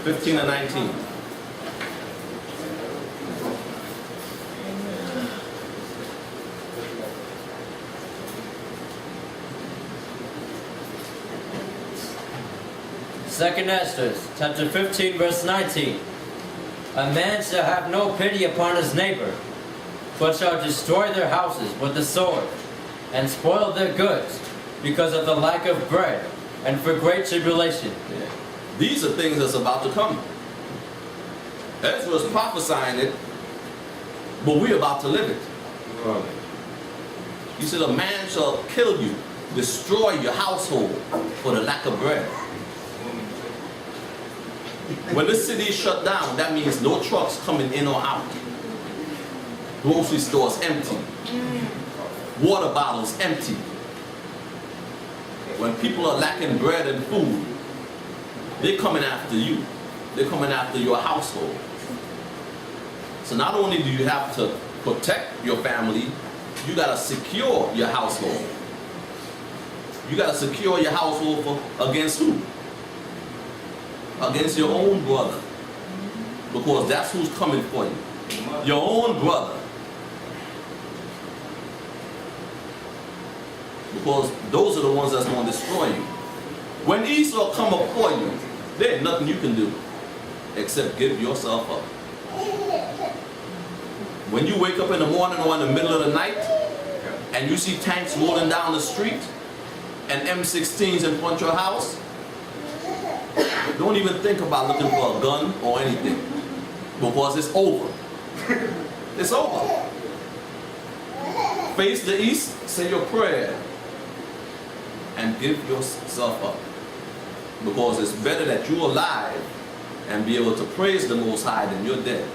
15 and 19. Second Esther, chapter 15, verse 19. A man shall have no pity upon his neighbor, but shall destroy their houses with the sword, and spoil their goods, because of the lack of bread, and for great tribulation. Yeah. These are things that's about to come. Ezra's prophesying it, but we're about to live it. He said, a man shall kill you, destroy your household for the lack of bread. When the city is shut down, that means no trucks coming in or out. Grocery stores empty. Water bottles empty. When people are lacking bread and food, they're coming after you. They're coming after your household. So not only do you have to protect your family, you gotta secure your household. You gotta secure your household against who? Against your own brother. Because that's who's coming for you. Your own brother. Because those are the ones that's going to destroy you. When Esau come up for you, there ain't nothing you can do except give yourself up. When you wake up in the morning or in the middle of the night and you see tanks rolling down the street and M16s in front of your house, don't even think about looking for a gun or anything, because it's over. It's over. Face the east, say your prayer, and give yourself up. Because it's better that you're alive and be able to praise the Most High than you're dead.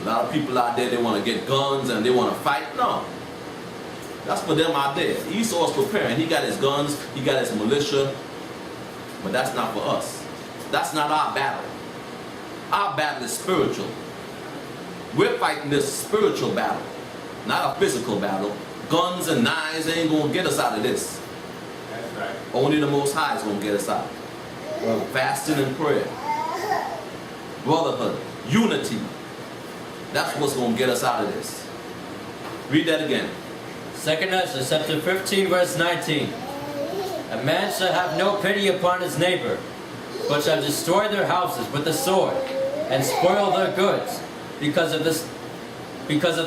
A lot of people out there, they want to get guns and they want to fight. No. That's for them out there. Esau's preparing. He got his guns, he got his militia, but that's not for us. That's not our battle. Our battle is spiritual. We're fighting this spiritual battle, not a physical battle. Guns and knives ain't going to get us out of this. That's right. Only the Most High is going to get us out. Fasting and prayer. Brotherhood. Unity. That's what's going to get us out of this. Read that again. 2 Ezra chapter 15 verse 19. A man shall have no pity upon his neighbor, but shall destroy their houses with the sword, and spoil their goods, because of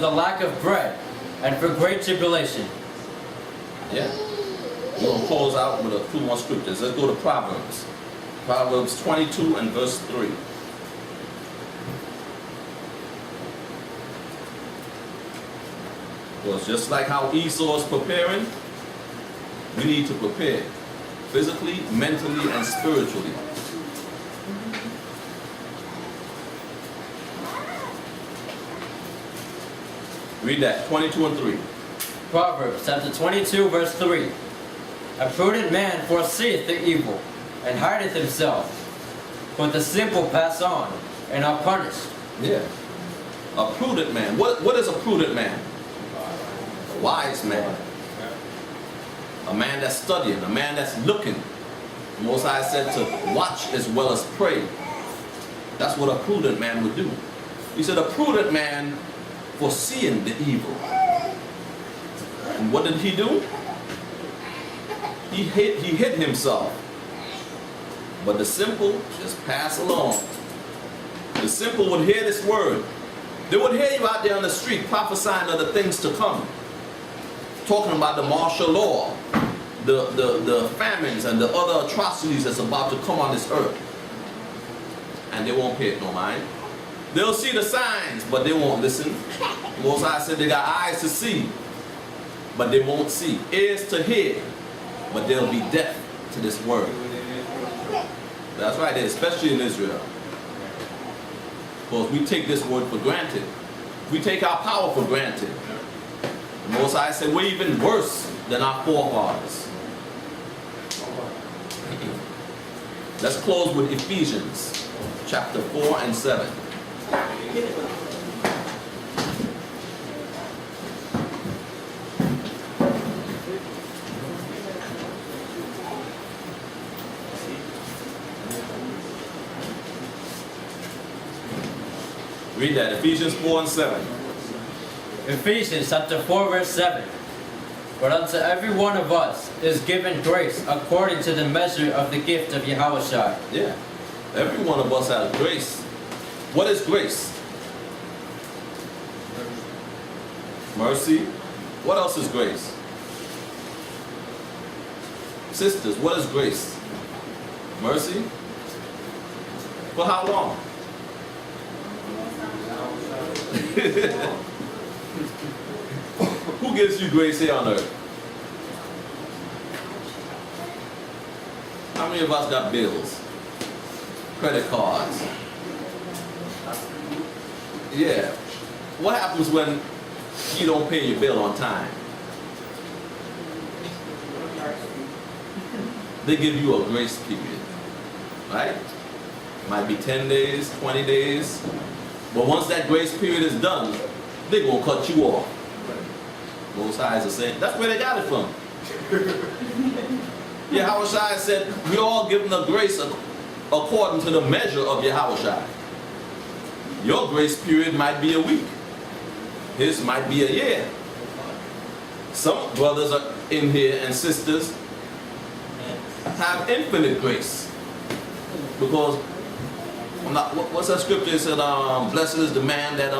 the lack of bread, and for great tribulation. Yeah. We're going to close out with 2 more scriptures. Let's go to Proverbs. Proverbs 22 and verse 3. Because just like how Esau is preparing, we need to prepare physically, mentally, and spiritually. Read that, 22 and 3. Proverbs chapter 22 verse 3. A prudent man foreseeth the evil, and hideth himself, but the simple pass on, and are punished. Yeah. A prudent man. What is a prudent man? A wise man. A man that's studying, a man that's looking. The Most High said to watch as well as pray. That's what a prudent man would do. He said a prudent man foreseeing the evil. And what did he do? He hid himself. But the simple just pass along. The simple would hear this word. They would hear you out there on the street prophesying of the things to come. Talking about the martial law, the famines and the other atrocities that's about to come on this earth. And they won't pay it no mind. They'll see the signs, but they won't listen. Most High said they got eyes to see, but they won't see. Ears to hear, but they'll be deaf to this word. That's right, especially in Israel. Because we take this word for granted. We take our power for granted. The Most High said we're even worse than our forefathers. Let's close with Ephesians chapter 4 and 7. Read that, Ephesians 4 and 7. Ephesians chapter 4 verse 7. But unto every one of us is given grace according to the measure of the gift of Yahushua. Yeah. Every one of us has grace. What is grace? Mercy. What else is grace? Sisters, what is grace? Mercy. For how long? Who gives you grace here on earth? How many of us got bills? Credit cards? Yeah. what happens when you don't pay your bill on time? They give you a grace period, right? Might be 10 days, 20 days. But once that grace period is done, they're going to cut you off. Most High are saying, that's where they got it from. Yahushua said, we're all given a grace according to the measure of Yahushua. Your grace period might be a week. His might be a year. Some brothers are in here and sisters have infinite grace. Because, what's that scripture? It said, blessed is the man that,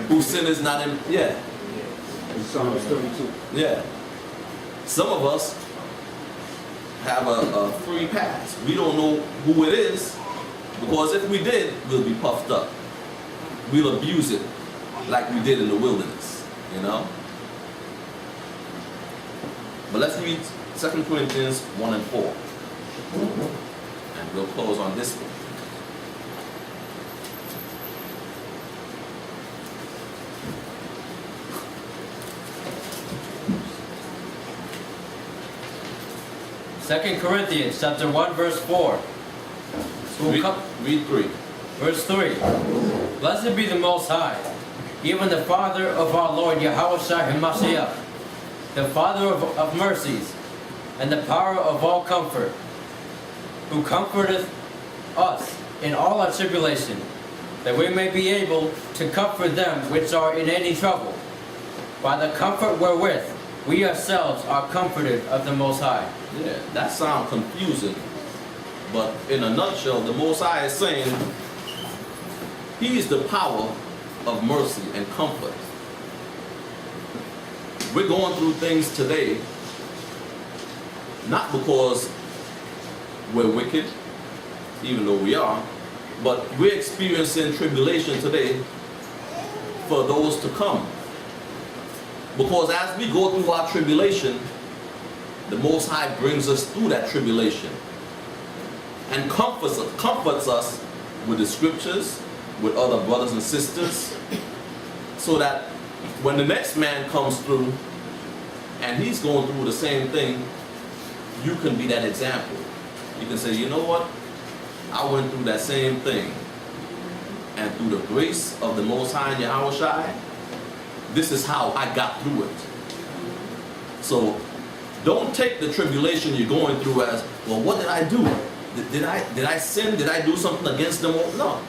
whose sin is not in, yeah. Psalms 32. Yeah. Some of us have a free pass. We don't know who it is, because if we did, we'll be puffed up. We'll abuse it like we did in the wilderness, you know? But let's read 2 Corinthians 1 and 4. And we'll close on this one. Second Corinthians chapter 1 verse 4. Read 3. Verse 3. Blessed be the Most High, even the Father of our Lord Yahushua HaMashiach, the Father of mercies, and the power of all comfort, who comforteth us in all our tribulation, that we may be able to comfort them which are in any trouble, by the comfort wherewith we ourselves are comforted of the Most High. Yeah, that sounds confusing. But in a nutshell, the Most High is saying He is the power of mercy and comfort. We're going through things today not because we're wicked, even though we are, but we're experiencing tribulation today for those to come. Because as we go through our tribulation, the Most High brings us through that tribulation and comforts us with the scriptures, with other brothers and sisters, so that when the next man comes through and he's going through the same thing, you can be that example. You can say, you know what? I went through that same thing, and through the grace of the Most High and Yahushua, this is how I got through it. So don't take the tribulation you're going through as, well, what did I do? Did I sin? Did I do something against them? No.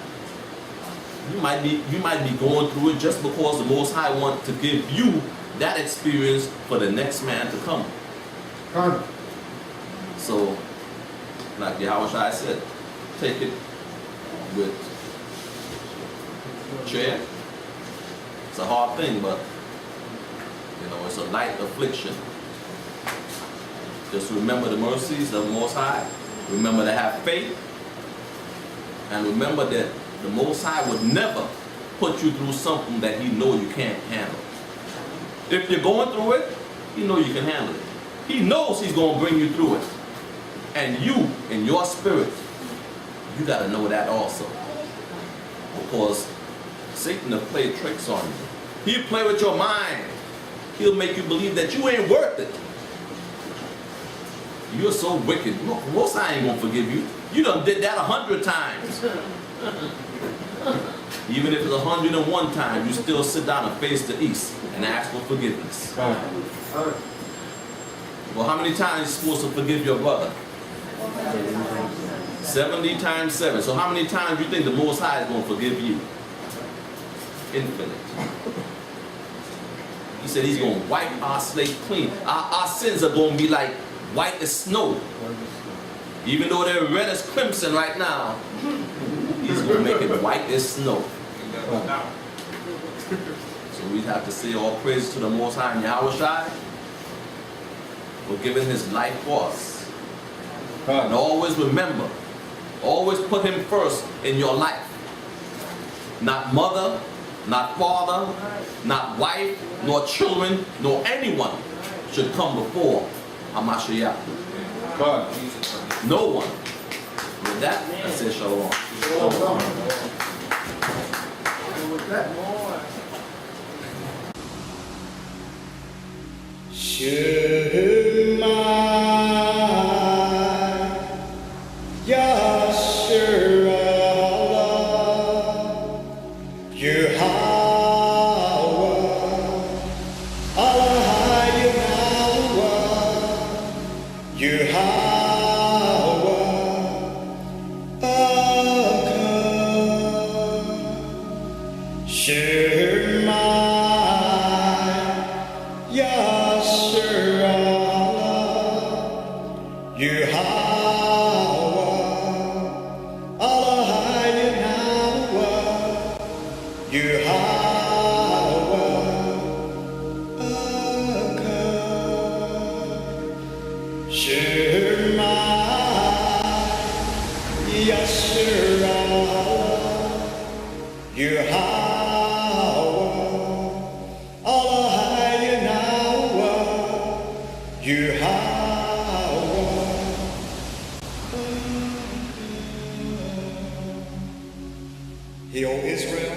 You might be going through it just because the Most High wants to give you that experience for the next man to come. So, like Yahushua said, take it with cheer. It's a hard thing, but you know, it's a light affliction. Just remember the mercies of the Most High. Remember to have faith. And remember that the Most High would never put you through something that He knows you can't handle. If you're going through it, He knows you can handle it. He knows He's going to bring you through it. And you, in your spirit, you got to know that also. Because Satan will play tricks on you. He'll play with your mind. He'll make you believe that you ain't worth it. You're so wicked. Most High ain't going to forgive you. You done did that 100 times. Even if it's 101 times, you still sit down and face the east and ask for forgiveness. Well, how many times are you supposed to forgive your brother? 70 times 7. So how many times do you think the Most High is going to forgive you? Infinite. He said He's going to wipe our slate clean. Our sins are going to be like white as snow. Even though they're red as crimson right now, He's going to make it white as snow. So we have to say all praise to the Most High and Yahushua for giving His life for us. And always remember, always put Him first in your life. Not mother, not father, not wife, nor children, nor anyone should come before Hamashiach. No one. With that, I say shalom. More. Shema Yasharallah Yahweh Allah Yahweh Yahweh Akam Shema Yasharallah Yahweh Allah Yahweh Yahweh Akam Shema Yasharallah Yahweh Allah Yahweh Yahweh Hear, O Israel,